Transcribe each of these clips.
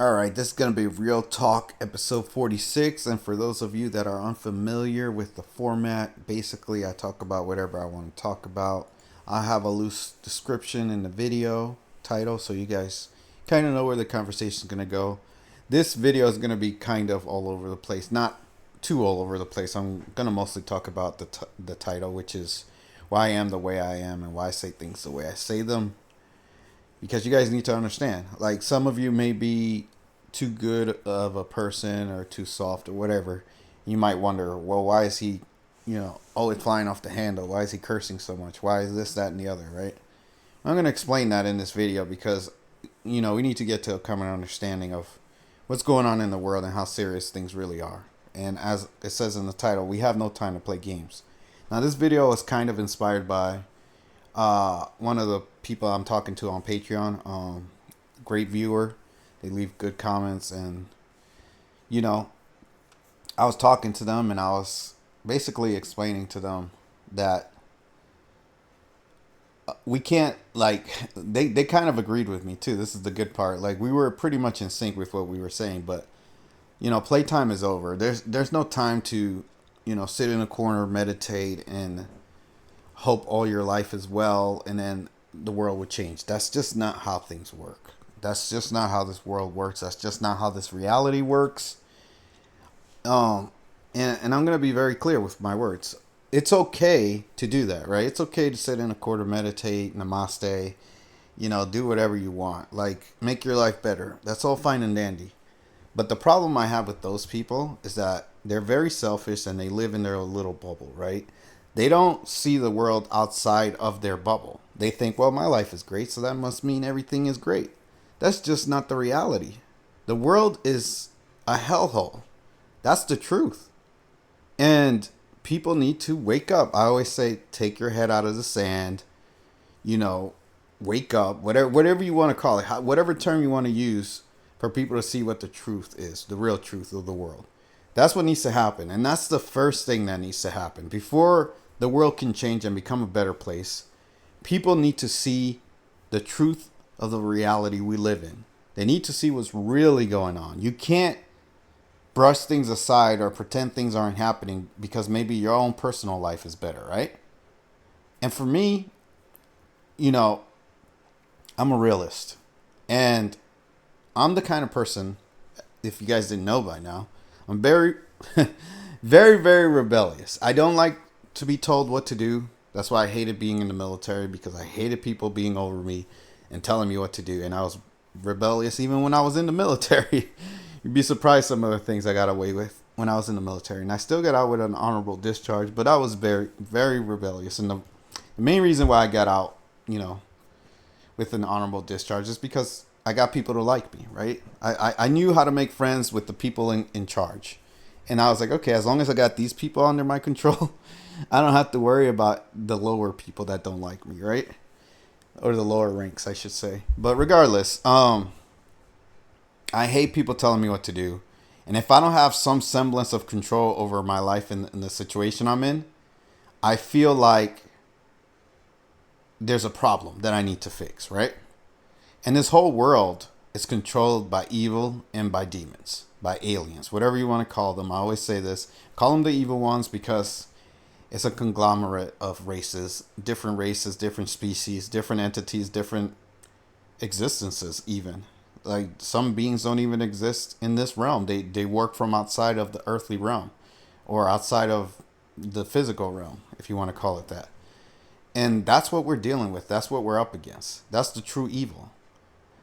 All right, this is going to be Real Talk episode 46. And for those of you that are unfamiliar with the format, basically I talk about whatever I want to talk about. I have a loose description in the video title so you guys kind of know where the conversation is going to go. This video is going to be kind of all over the place, not too all over the place. I'm going to mostly talk about the title, which is why I am the way I am and why I say things the way I say them, because you guys need to understand. Like, some of you may be too good of a person or too soft or whatever. You might wonder, well, why is he, always flying off the handle? Why is he cursing so much? Why is this, that, and the other, right? I'm going to explain that in this video because, we need to get to a common understanding of what's going on in the world and how serious things really are. And as it says in the title, we have no time to play games. Now, this video is kind of inspired by one of the people I'm talking to on Patreon. Great viewer. They leave good comments, and I was talking to them and I was basically explaining to them that we can't, like, they kind of agreed with me too. This is the good part. Like, we were pretty much in sync with what we were saying, but playtime is over. There's no time to sit in a corner, meditate, and hope all your life is well and then the world would change. That's just not how things work. That's just not how this world works. That's just not how this reality works. And I'm going to be very clear with my words. It's okay to do that, right? It's okay to sit in a corner, meditate, namaste, do whatever you want. Like, make your life better. That's all fine and dandy. But the problem I have with those people is that they're very selfish and they live in their little bubble, right? They don't see the world outside of their bubble. They think, well, my life is great, so that must mean everything is great. That's just not the reality. The world is a hellhole. That's the truth. And people need to wake up. I always say, take your head out of the sand, wake up, whatever you want to call it, whatever term you want to use for people to see what the truth is, the real truth of the world. That's what needs to happen. And that's the first thing that needs to happen. Before the world can change and become a better place, people need to see the truth of the reality we live in. They need to see what's really going on. You can't brush things aside or pretend things aren't happening because maybe your own personal life is better, right? And for me, I'm a realist. And I'm the kind of person, if you guys didn't know by now, I'm very, very, very rebellious. I don't like to be told what to do. That's why I hated being in the military, because I hated people being over me and telling me what to do. And I was rebellious even when I was in the military. You'd be surprised some of the things I got away with when I was in the military. And I still got out with an honorable discharge, but I was very, very rebellious. And the main reason why I got out, with an honorable discharge is because I got people to like me, right? I knew how to make friends with the people in charge. And I was like, okay, as long as I got these people under my control, I don't have to worry about the lower people that don't like me, right? Or the lower ranks, I should say. But regardless, I hate people telling me what to do. And if I don't have some semblance of control over my life in the situation I'm in, I feel like there's a problem that I need to fix, right? And this whole world is controlled by evil and by demons, by aliens, whatever you want to call them. I always say this. Call them the evil ones because it's a conglomerate of races, different species, different entities, different existences even. Like, some beings don't even exist in this realm. They work from outside of the earthly realm or outside of the physical realm, if you want to call it that. And that's what we're dealing with. That's what we're up against. That's the true evil.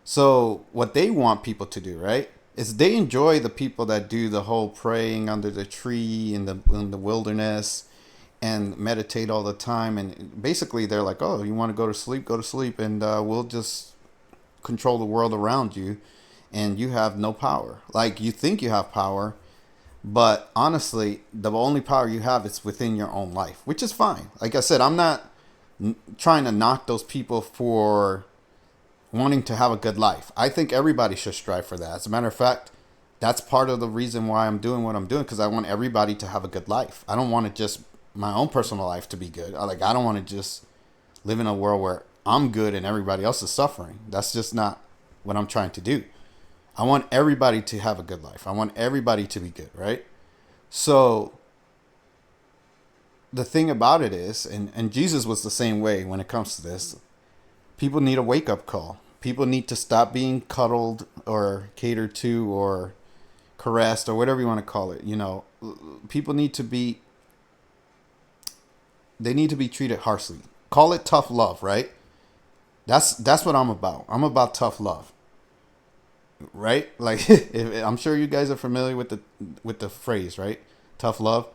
So what they want people to do, right, is they enjoy the people that do the whole praying under the tree in the wilderness and meditate all the time. And basically they're like, oh, you want to go to sleep, and we'll just control the world around you, and you have no power. Like, you think you have power, but honestly, the only power you have is within your own life, which is fine. Like I said, I'm not trying to knock those people for wanting to have a good life. I think everybody should strive for that. As a matter of fact, that's part of the reason why I'm doing what I'm doing, because I want everybody to have a good life. I don't want it just my own personal life to be good. I don't want to just live in a world where I'm good and everybody else is suffering. That's just not what I'm trying to do. I want everybody to have a good life. I want everybody to be good, right? So the thing about it is, and Jesus was the same way when it comes to this, people need a wake up call. People need to stop being cuddled or catered to or caressed or whatever you want to call it. You know, people need to be, they need to be treated harshly. Call it tough love, right? That's what I'm about. I'm about tough love, right? Like I'm sure you guys are familiar with the phrase, right? Tough love.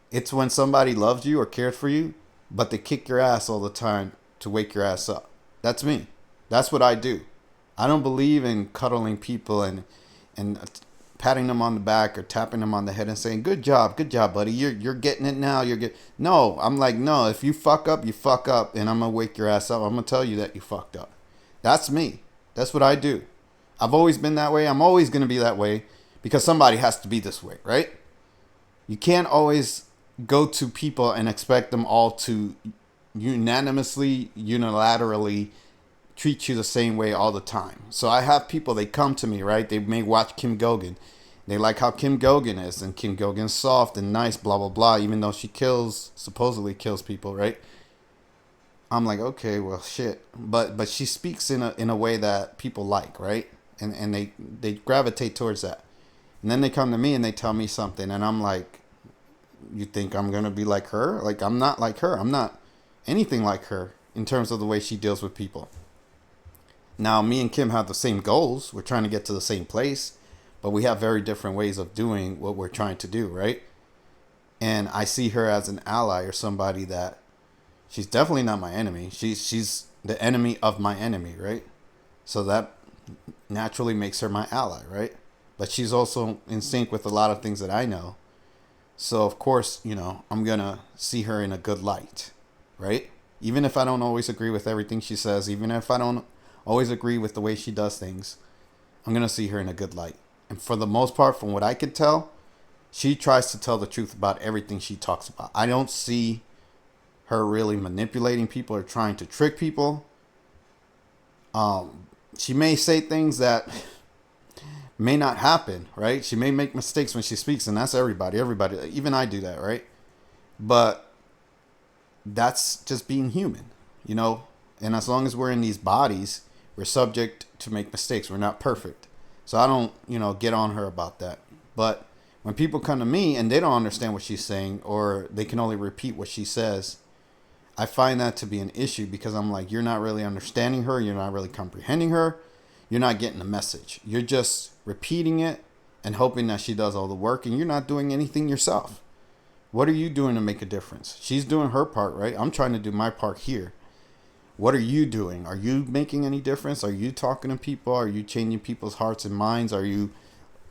It's when somebody loves you or cares for you, but they kick your ass all the time to wake your ass up. That's me. That's what I do. I don't believe in cuddling people and patting them on the back or tapping them on the head and saying, good job, buddy. You're getting it now. You're get No, I'm like, no, if you fuck up, you fuck up, and I'm gonna wake your ass up. I'm gonna tell you that you fucked up. That's me. That's what I do. I've always been that way. I'm always gonna be that way because somebody has to be this way, right? You can't always go to people and expect them all to unanimously, unilaterally treat you the same way all the time. So I have people, they come to me, right? They may watch Kim Gogan. They like how Kim Gogan is, and Kim Gogan's soft and nice, blah, blah, blah, even though she supposedly kills people, right? I'm like, okay, well, shit. But she speaks in a way that people like, right? And they gravitate towards that. And then they come to me and they tell me something, and I'm like, you think I'm going to be like her? Like, I'm not like her. I'm not anything like her in terms of the way she deals with people. Now, me and Kim have the same goals. We're trying to get to the same place, but we have very different ways of doing what we're trying to do, right? And I see her as an ally or somebody that she's definitely not my enemy. She's the enemy of my enemy, right? So that naturally makes her my ally, right? But she's also in sync with a lot of things that I know. So, of course, you know, I'm going to see her in a good light, right? Even if I don't always agree with everything she says, even if I don't always agree with the way she does things, I'm going to see her in a good light. And for the most part, from what I could tell, she tries to tell the truth about everything she talks about. I don't see her really manipulating people or trying to trick people. She may say things that may not happen, right? She may make mistakes when she speaks, and that's everybody. Even I do that, right? But that's just being human, you know? And as long as we're in these bodies, we're subject to make mistakes. We're not perfect. So I don't, get on her about that. But when people come to me and they don't understand what she's saying, or they can only repeat what she says, I find that to be an issue, because I'm like, you're not really understanding her. You're not really comprehending her. You're not getting the message. You're just repeating it and hoping that she does all the work, and you're not doing anything yourself. What are you doing to make a difference? She's doing her part, right? I'm trying to do my part here. What are you doing? Are you making any difference? Are you talking to people? Are you changing people's hearts and minds? Are you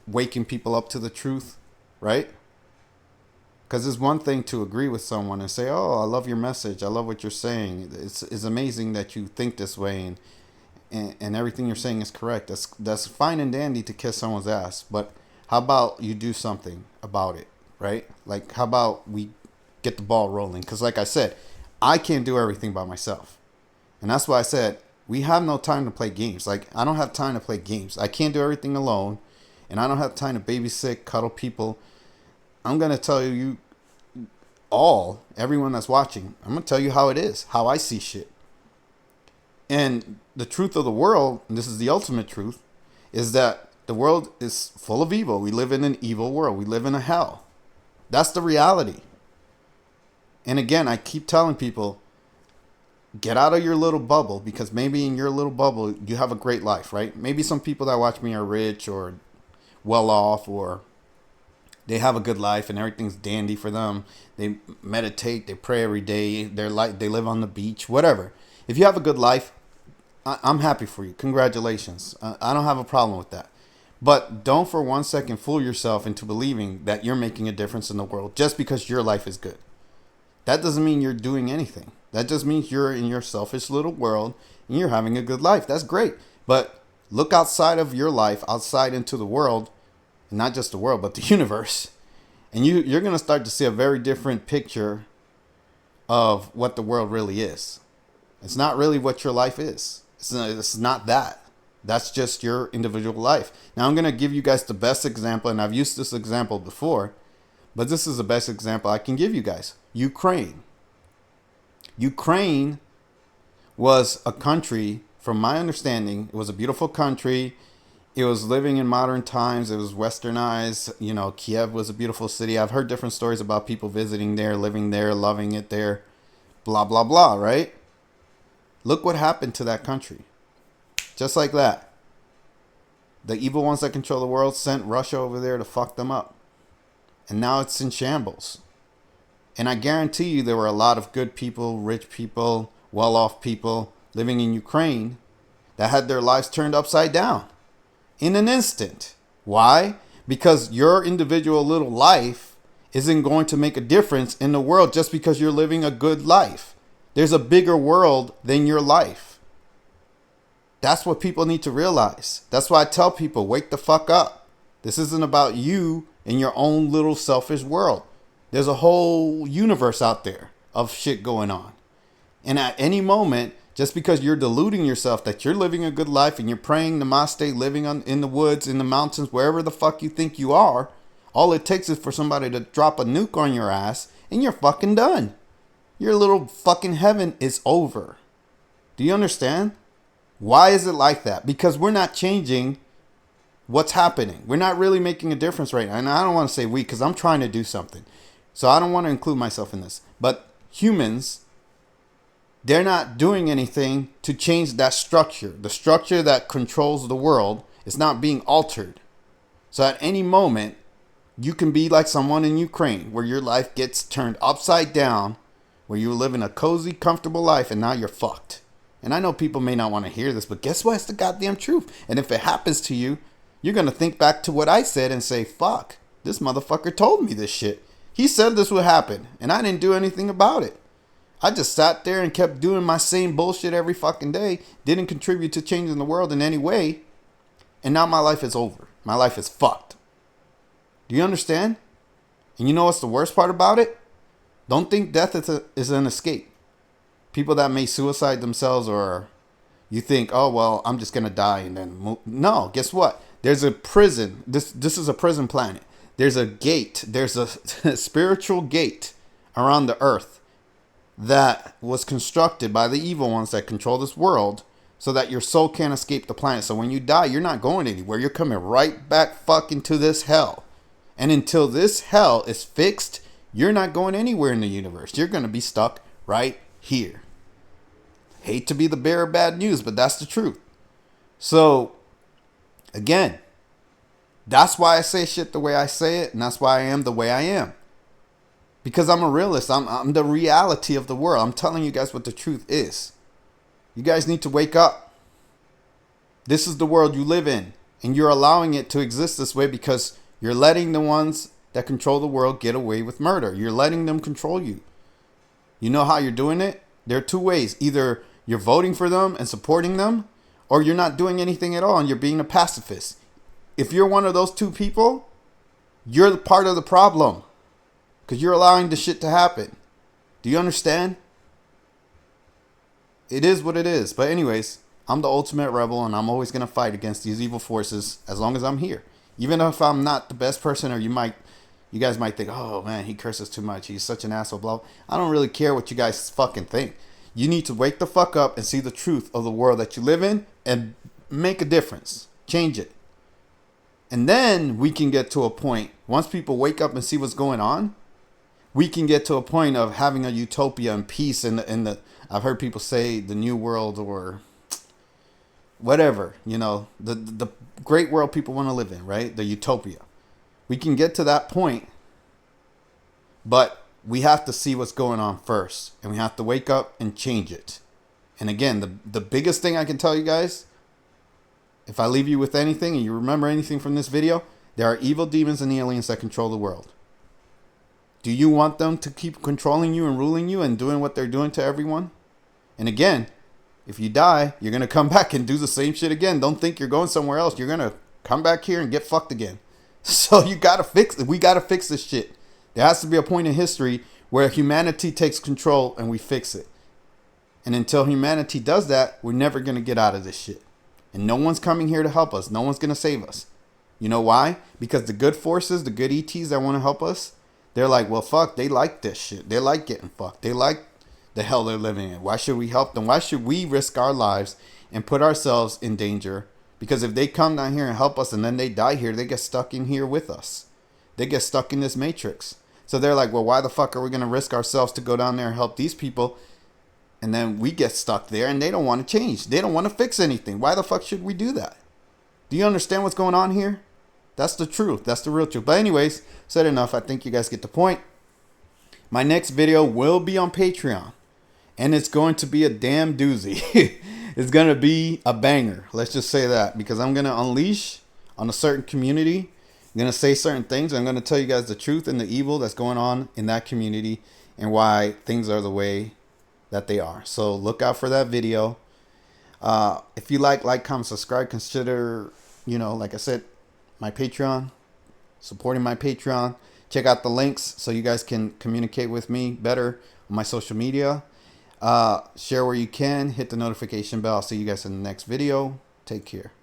waking people up to the truth, right? Because it's one thing to agree with someone and say, oh, I love your message. I love what you're saying. It's amazing that you think this way, and everything you're saying is correct. That's fine and dandy to kiss someone's ass. But how about you do something about it, right? Like, how about we get the ball rolling? Because like I said, I can't do everything by myself. And that's why I said, we have no time to play games. Like, I don't have time to play games. I can't do everything alone. And I don't have time to babysit, cuddle people. I'm going to tell you everyone that's watching, I'm going to tell you how it is, how I see shit. And the truth of the world, and this is the ultimate truth, is that the world is full of evil. We live in an evil world. We live in a hell. That's the reality. And again, I keep telling people, get out of your little bubble, because maybe in your little bubble, you have a great life, right? Maybe some people that watch me are rich or well off, or they have a good life and everything's dandy for them. They meditate, they pray every day, they live on the beach, whatever. If you have a good life, I'm happy for you. Congratulations. I don't have a problem with that. But don't for 1 second fool yourself into believing that you're making a difference in the world just because your life is good. That doesn't mean you're doing anything. That just means you're in your selfish little world and you're having a good life. That's great. But look outside of your life, outside into the world, and not just the world, but the universe. And you're going to start to see a very different picture of what the world really is. It's not really what your life is. It's not that. That's just your individual life. Now I'm going to give you guys the best example, and I've used this example before, but this is the best example I can give you guys. Ukraine. Ukraine was a country, from my understanding, it was a beautiful country. It was living in modern times. It was westernized. You know, Kiev was a beautiful city. I've heard different stories about people visiting there, living there, loving it there, blah, blah, blah, right? Look what happened to that country. Just like that. The evil ones that control the world sent Russia over there to fuck them up. And now it's in shambles. And I guarantee you there were a lot of good people, rich people, well-off people living in Ukraine that had their lives turned upside down in an instant. Why? Because your individual little life isn't going to make a difference in the world just because you're living a good life. There's a bigger world than your life. That's what people need to realize. That's why I tell people, wake the fuck up. This isn't about you and your own little selfish world. There's a whole universe out there of shit going on. And at any moment, just because you're deluding yourself that you're living a good life and you're praying namaste, living in the woods, in the mountains, wherever the fuck you think you are, all it takes is for somebody to drop a nuke on your ass and you're fucking done. Your little fucking heaven is over. Do you understand? Why is it like that? Because we're not changing what's happening. We're not really making a difference right now. And I don't want to say we, because I'm trying to do something. So I don't want to include myself in this. But humans, they're not doing anything to change that structure. The structure that controls the world is not being altered. So at any moment, you can be like someone in Ukraine, where your life gets turned upside down, where you live in a cozy, comfortable life, and now you're fucked. And I know people may not want to hear this, but guess what? It's the goddamn truth. And if it happens to you, you're going to think back to what I said and say, fuck, this motherfucker told me this shit. He said this would happen, and I didn't do anything about it. I just sat there and kept doing my same bullshit every fucking day, didn't contribute to changing the world in any way, and now my life is over. My life is fucked. Do you understand? And you know what's the worst part about it? Don't think death is an escape. People that may suicide themselves, or you think, oh, well, I'm just going to die and then move. No, guess what? There's a prison. This is a prison planet. There's a gate. There's a spiritual gate around the earth that was constructed by the evil ones that control this world so that your soul can't escape the planet. So when you die, you're not going anywhere. You're coming right back fucking to this hell. And until this hell is fixed, you're not going anywhere in the universe. You're going to be stuck right here. Hate to be the bearer of bad news, but that's the truth. So, again, that's why I say shit the way I say it, and that's why I am the way I am. Because I'm a realist. I'm the reality of the world. I'm telling you guys what the truth is. You guys need to wake up. This is the world you live in, and you're allowing it to exist this way because you're letting the ones that control the world get away with murder. You're letting them control you. You know how you're doing it? There are two ways. Either you're voting for them and supporting them, or you're not doing anything at all and you're being a pacifist. If you're one of those two people, you're the part of the problem because you're allowing the shit to happen. Do you understand? It is what it is. But anyways, I'm the ultimate rebel and I'm always going to fight against these evil forces as long as I'm here. Even if I'm not the best person, or you guys might think, oh man, he curses too much. He's such an asshole, blah. I don't really care what you guys fucking think. You need to wake the fuck up and see the truth of the world that you live in and make a difference. Change it. And then we can get to a point, once people wake up and see what's going on, we can get to a point of having a utopia and peace in the I've heard people say the new world or whatever, you know, the great world people want to live in, right? The utopia. We can get to that point, but we have to see what's going on first, and we have to wake up and change it. And again, the biggest thing I can tell you guys, if I leave you with anything and you remember anything from this video, there are evil demons and aliens that control the world. Do you want them to keep controlling you and ruling you and doing what they're doing to everyone? And again, if you die, you're going to come back and do the same shit again. Don't think you're going somewhere else. You're going to come back here and get fucked again. So you got to fix it. We got to fix this shit. There has to be a point in history where humanity takes control and we fix it. And until humanity does that, we're never going to get out of this shit. And no one's coming here to help us. No one's going to save us. You know why? Because the good forces, the good ETs that want to help us, they're like, well, fuck, they like this shit. They like getting fucked. They like the hell they're living in. Why should we help them? Why should we risk our lives and put ourselves in danger? Because if they come down here and help us and then they die here, they get stuck in here with us. They get stuck in this matrix. So they're like, well, why the fuck are we going to risk ourselves to go down there and help these people? And then we get stuck there and they don't want to change. They don't want to fix anything. Why the fuck should we do that? Do you understand what's going on here? That's the truth. That's the real truth. But anyways, said enough. I think you guys get the point. My next video will be on Patreon. And it's going to be a damn doozy. It's going to be a banger. Let's just say that. Because I'm going to unleash on a certain community. I'm going to say certain things. I'm going to tell you guys the truth and the evil that's going on in that community. And why things are the way that they are. So look out for that video. If you like, comment, subscribe. Consider, like I said, my Patreon. Supporting my Patreon. Check out the links so you guys can communicate with me better on my social media. Share where you can. Hit the notification bell. I'll see you guys in the next video. Take care.